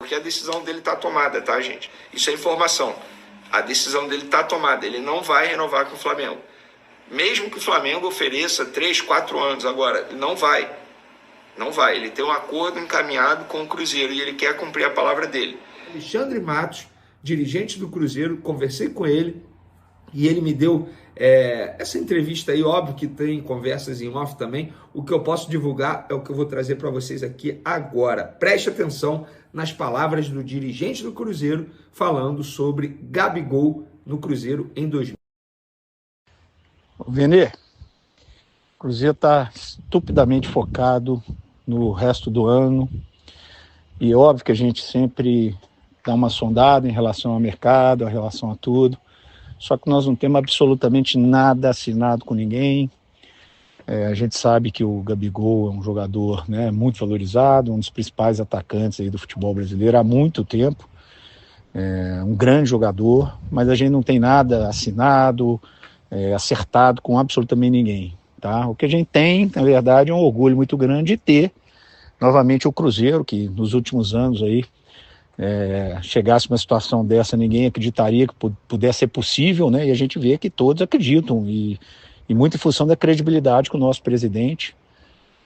porque a decisão dele está tomada, tá, gente? Isso é informação. A decisão dele está tomada, ele não vai renovar com o Flamengo. Mesmo que o Flamengo ofereça 3, 4 anos agora, não vai. Não vai. Ele tem um acordo encaminhado com o Cruzeiro e ele quer cumprir a palavra dele. Alexandre Matos, dirigente do Cruzeiro, conversei com ele e ele me deu essa entrevista aí. Óbvio que tem conversas em off também. O que eu posso divulgar é o que eu vou trazer para vocês aqui agora. Preste atenção nas palavras do dirigente do Cruzeiro falando sobre Gabigol no Cruzeiro em 2000. Vene, o Cruzeiro está estupidamente focado no resto do ano e é óbvio que a gente sempre dá uma sondada em relação ao mercado, em relação a tudo, só que nós não temos absolutamente nada assinado com ninguém. A gente sabe que o Gabigol é um jogador, né, muito valorizado, um dos principais atacantes aí do futebol brasileiro há muito tempo, um grande jogador, mas a gente não tem nada assinado, acertado com absolutamente ninguém, tá? O que a gente tem, na verdade, é um orgulho muito grande de ter novamente o Cruzeiro, que nos últimos anos aí chegasse uma situação dessa, ninguém acreditaria que pudesse ser possível, né? E a gente vê que todos acreditam, e muito em função da credibilidade que o nosso presidente,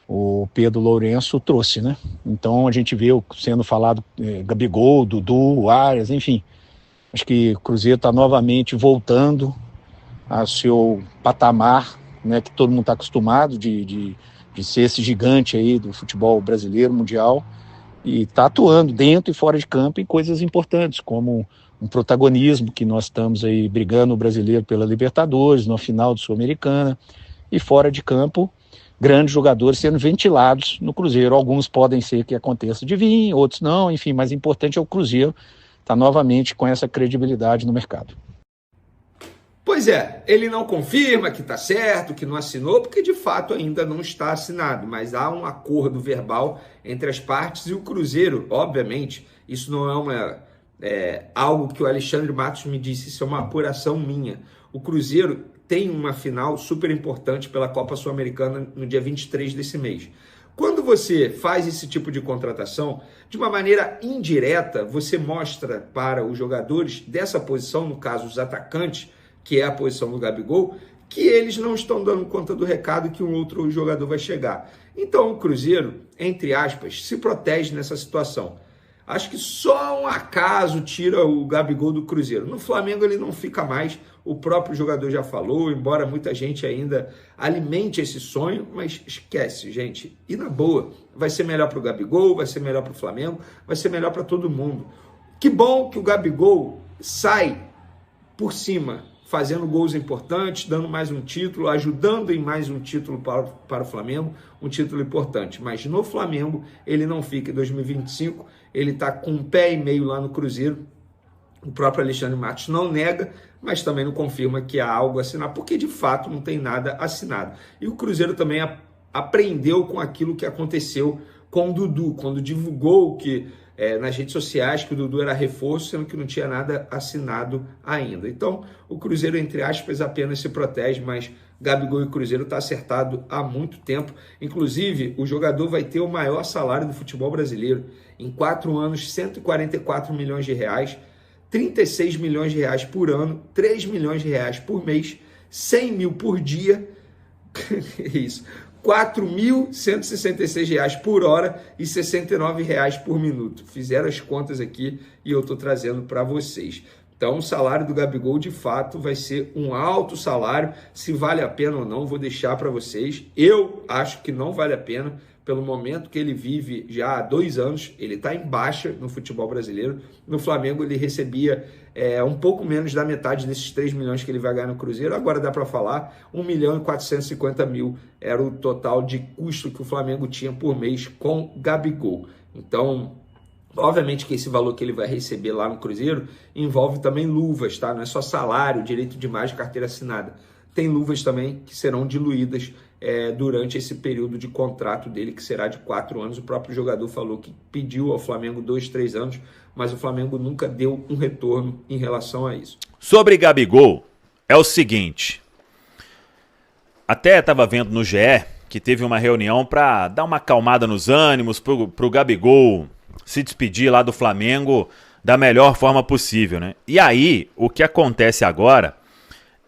o Pedro Lourenço, trouxe, né? Então a gente vê sendo falado Gabigol, Dudu, Arias, enfim. Acho que o Cruzeiro está novamente voltando ao seu patamar, né, que todo mundo está acostumado de ser esse gigante aí do futebol brasileiro, mundial, e está atuando dentro e fora de campo em coisas importantes, como um protagonismo que nós estamos aí brigando o brasileiro pela Libertadores, na final do Sul-Americana, e fora de campo, grandes jogadores sendo ventilados no Cruzeiro. Alguns podem ser que aconteça de vir, outros não, enfim, mas o importante é o Cruzeiro estar novamente com essa credibilidade no mercado. Pois é, ele não confirma que está certo, que não assinou, porque de fato ainda não está assinado, mas há um acordo verbal entre as partes e o Cruzeiro, obviamente, isso não é algo que o Alexandre Matos me disse, isso é uma apuração minha. O Cruzeiro tem uma final super importante pela Copa Sul-Americana no dia 23 desse mês. Quando você faz esse tipo de contratação, de uma maneira indireta, você mostra para os jogadores dessa posição, no caso os atacantes, que é a posição do Gabigol, que eles não estão dando conta do recado que um outro jogador vai chegar. Então o Cruzeiro, entre aspas, se protege nessa situação. Acho que só um acaso tira o Gabigol do Cruzeiro. No Flamengo ele não fica mais, o próprio jogador já falou, embora muita gente ainda alimente esse sonho, mas esquece, gente. E na boa, vai ser melhor para o Gabigol, vai ser melhor para o Flamengo, vai ser melhor para todo mundo. Que bom que o Gabigol sai por cima, fazendo gols importantes, dando mais um título, ajudando em mais um título para o Flamengo, um título importante. Mas no Flamengo ele não fica. Em 2025 ele está com um pé e meio lá no Cruzeiro. O próprio Alexandre Matos não nega, mas também não confirma que há algo assinado, porque de fato não tem nada assinado. E o Cruzeiro também aprendeu com aquilo que aconteceu com o Dudu, quando divulgou que nas redes sociais que o Dudu era reforço, sendo que não tinha nada assinado ainda. Então, o Cruzeiro, entre aspas, apenas se protege, mas Gabigol e Cruzeiro está acertado há muito tempo. Inclusive, o jogador vai ter o maior salário do futebol brasileiro. Em 4 anos, 144 milhões de reais, 36 milhões de reais por ano, 3 milhões de reais por mês, 100 mil por dia. Isso. R$ 4.166 por hora e R$ 69 por minuto. Fizeram as contas aqui e eu estou trazendo para vocês. Então, o salário do Gabigol, de fato, vai ser um alto salário. Se vale a pena ou não, vou deixar para vocês. Eu acho que não vale a pena, pelo momento que ele vive já há 2 anos. Ele está em baixa no futebol brasileiro. No Flamengo, ele recebia um pouco menos da metade desses 3 milhões que ele vai ganhar no Cruzeiro. Agora dá para falar, 1.450.000 era o total de custo que o Flamengo tinha por mês com Gabigol. Então, obviamente que esse valor que ele vai receber lá no Cruzeiro envolve também luvas, tá? Não é só salário, direito de imagem, carteira assinada. Tem luvas também que serão diluídas durante esse período de contrato dele, que será de 4 anos. O próprio jogador falou que pediu ao Flamengo 2, 3 anos, mas o Flamengo nunca deu um retorno em relação a isso. Sobre Gabigol, é o seguinte, até estava vendo no GE que teve uma reunião para dar uma acalmada nos ânimos, pro Gabigol se despedir lá do Flamengo da melhor forma possível, né? E aí, o que acontece agora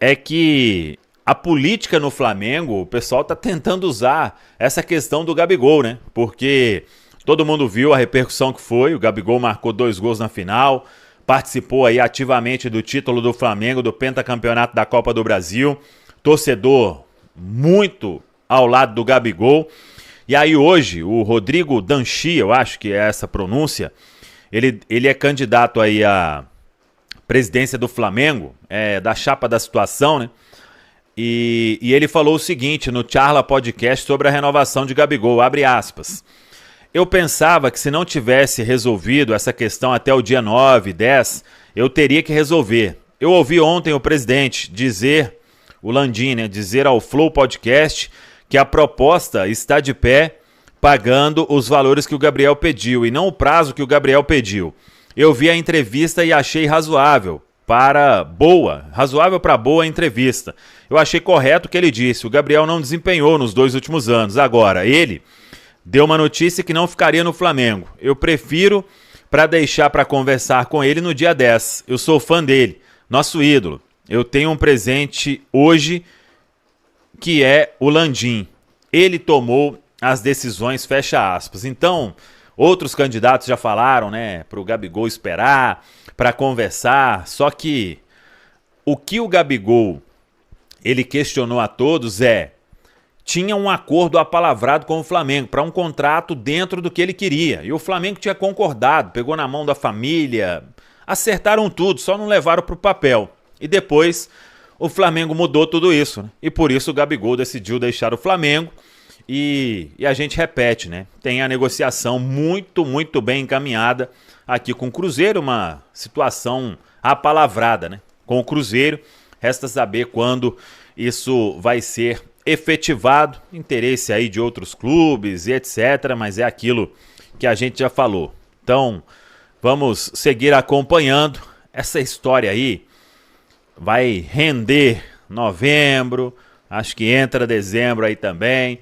é que a política no Flamengo, o pessoal tá tentando usar essa questão do Gabigol, né? Porque todo mundo viu a repercussão que foi, o Gabigol marcou 2 gols na final, participou aí ativamente do título do Flamengo, do pentacampeonato da Copa do Brasil, torcedor muito ao lado do Gabigol. E aí hoje, o Rodrigo Danchi, eu acho que é essa pronúncia, ele é candidato aí à presidência do Flamengo, da chapa da situação, né? E ele falou o seguinte no Charla Podcast sobre a renovação de Gabigol, abre aspas. Eu pensava que se não tivesse resolvido essa questão até o dia 9, 10, eu teria que resolver. Eu ouvi ontem o presidente dizer, o Landim, né, dizer ao Flow Podcast que a proposta está de pé pagando os valores que o Gabriel pediu e não o prazo que o Gabriel pediu. Eu vi a entrevista e achei razoável para boa a entrevista. Eu achei correto o que ele disse. O Gabriel não desempenhou nos 2 últimos anos. Agora, ele deu uma notícia que não ficaria no Flamengo. Eu prefiro para deixar para conversar com ele no dia 10. Eu sou fã dele, nosso ídolo. Eu tenho um presente hoje que é o Landim. Ele tomou as decisões, fecha aspas. Então, outros candidatos já falaram, né, para o Gabigol esperar, para conversar. Só que o que o Gabigol ele questionou a todos tinha um acordo apalavrado com o Flamengo para um contrato dentro do que ele queria. E o Flamengo tinha concordado, pegou na mão da família, acertaram tudo, só não levaram para o papel. E depois o Flamengo mudou tudo isso, né? E por isso o Gabigol decidiu deixar o Flamengo. E a gente repete, né? Tem a negociação muito, muito bem encaminhada aqui com o Cruzeiro, uma situação apalavrada, né? Com o Cruzeiro, resta saber quando isso vai ser efetivado, interesse aí de outros clubes e etc, mas é aquilo que a gente já falou. Então, vamos seguir acompanhando essa história aí. Vai render novembro, acho que entra dezembro aí também.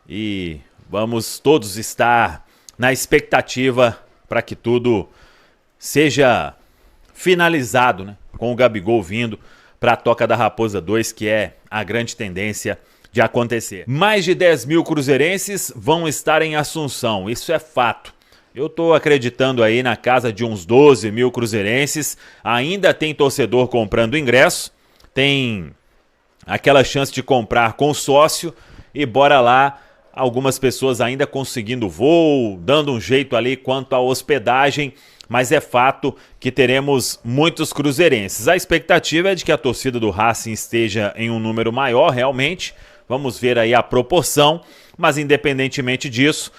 E vamos todos estar na expectativa para que tudo seja finalizado, né? Com o Gabigol vindo para a Toca da Raposa 2, que é a grande tendência de acontecer. Mais de 10 mil cruzeirenses vão estar em Assunção, isso é fato. Eu estou acreditando aí na casa de uns 12 mil cruzeirenses, ainda tem torcedor comprando ingresso, tem aquela chance de comprar com sócio e bora lá. Algumas pessoas ainda conseguindo voo, dando um jeito ali quanto à hospedagem, mas é fato que teremos muitos cruzeirenses. A expectativa é de que a torcida do Racing esteja em um número maior, realmente. Vamos ver aí a proporção, mas independentemente disso,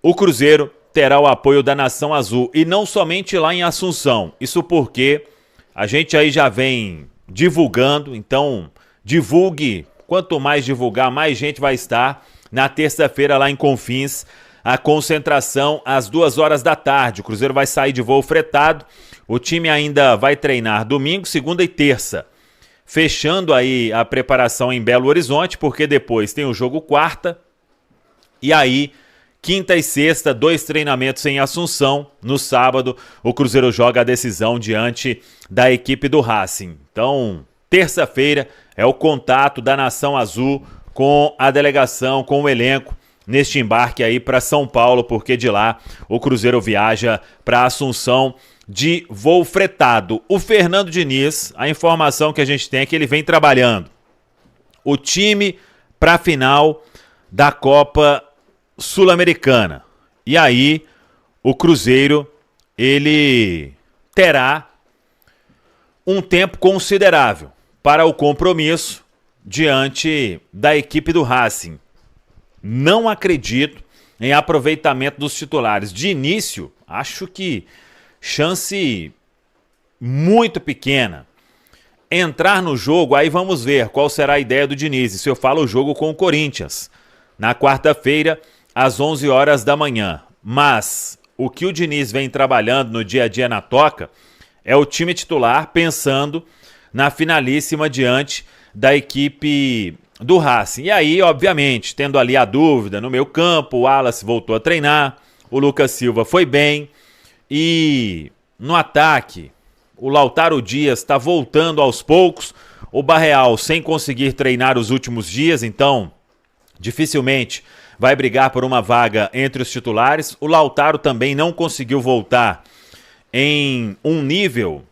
o Cruzeiro terá o apoio da Nação Azul e não somente lá em Assunção. Isso porque a gente aí já vem divulgando, então divulgue. Quanto mais divulgar, mais gente vai estar. Na terça-feira lá em Confins, a concentração às 2 horas da tarde. O Cruzeiro vai sair de voo fretado. O time ainda vai treinar domingo, segunda e terça. Fechando aí a preparação em Belo Horizonte, porque depois tem o jogo quarta. E aí, quinta e sexta, 2 treinamentos em Assunção. No sábado, o Cruzeiro joga a decisão diante da equipe do Racing. Então, terça-feira é o contato da Nação Azul com a delegação, com o elenco, neste embarque aí para São Paulo, porque de lá o Cruzeiro viaja para Assunção de voo fretado. O Fernando Diniz, a informação que a gente tem é que ele vem trabalhando o time para a final da Copa Sul-Americana. E aí o Cruzeiro, ele terá um tempo considerável para o compromisso diante da equipe do Racing. Não acredito em aproveitamento dos titulares. De início, acho que chance muito pequena. Entrar no jogo, aí vamos ver qual será a ideia do Diniz. Isso eu falo o jogo com o Corinthians, na quarta-feira, às 11 horas da manhã. Mas o que o Diniz vem trabalhando no dia a dia na Toca é o time titular pensando na finalíssima diante da equipe do Racing. E aí, obviamente, tendo ali a dúvida no meio campo, o Wallace voltou a treinar, o Lucas Silva foi bem, E no ataque, o Lautaro Dias está voltando aos poucos. O Barreal sem conseguir treinar os últimos dias, então dificilmente vai brigar por uma vaga entre os titulares. O Lautaro também não conseguiu voltar em um nível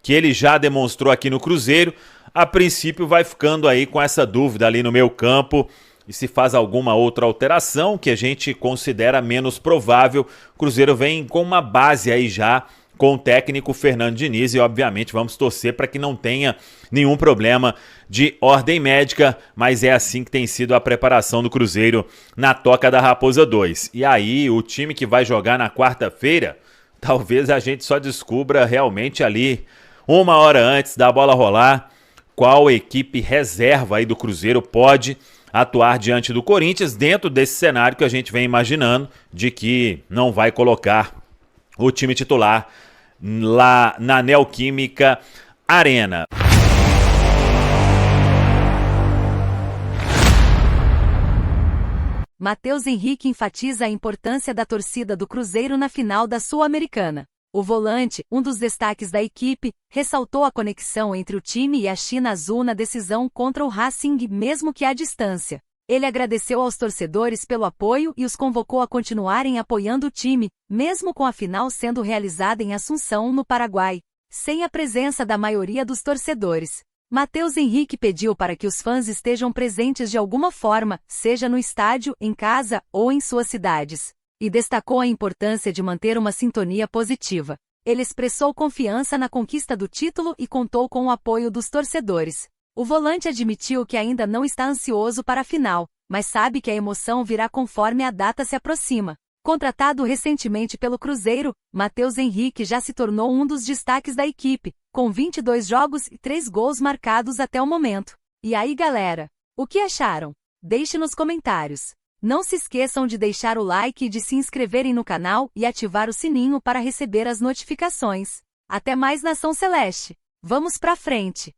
que ele já demonstrou aqui no Cruzeiro. A princípio vai ficando aí com essa dúvida ali no meio campo e se faz alguma outra alteração que a gente considera menos provável. O Cruzeiro vem com uma base aí já com o técnico Fernando Diniz e obviamente vamos torcer para que não tenha nenhum problema de ordem médica, mas é assim que tem sido a preparação do Cruzeiro na Toca da Raposa 2. E aí o time que vai jogar na quarta-feira, talvez a gente só descubra realmente ali uma hora antes da bola rolar qual equipe reserva aí do Cruzeiro pode atuar diante do Corinthians dentro desse cenário que a gente vem imaginando de que não vai colocar o time titular lá na Neoquímica Arena. Matheus Henrique enfatiza a importância da torcida do Cruzeiro na final da Sul-Americana. O volante, um dos destaques da equipe, ressaltou a conexão entre o time e a China Azul na decisão contra o Racing, mesmo que à distância. Ele agradeceu aos torcedores pelo apoio e os convocou a continuarem apoiando o time, mesmo com a final sendo realizada em Assunção, no Paraguai, sem a presença da maioria dos torcedores. Matheus Henrique pediu para que os fãs estejam presentes de alguma forma, seja no estádio, em casa ou em suas cidades, e destacou a importância de manter uma sintonia positiva. Ele expressou confiança na conquista do título e contou com o apoio dos torcedores. O volante admitiu que ainda não está ansioso para a final, mas sabe que a emoção virá conforme a data se aproxima. Contratado recentemente pelo Cruzeiro, Matheus Henrique já se tornou um dos destaques da equipe, com 22 jogos e 3 gols marcados até o momento. E aí, galera? O que acharam? Deixe nos comentários. Não se esqueçam de deixar o like e de se inscreverem no canal e ativar o sininho para receber as notificações. Até mais, Nação Celeste! Vamos pra frente!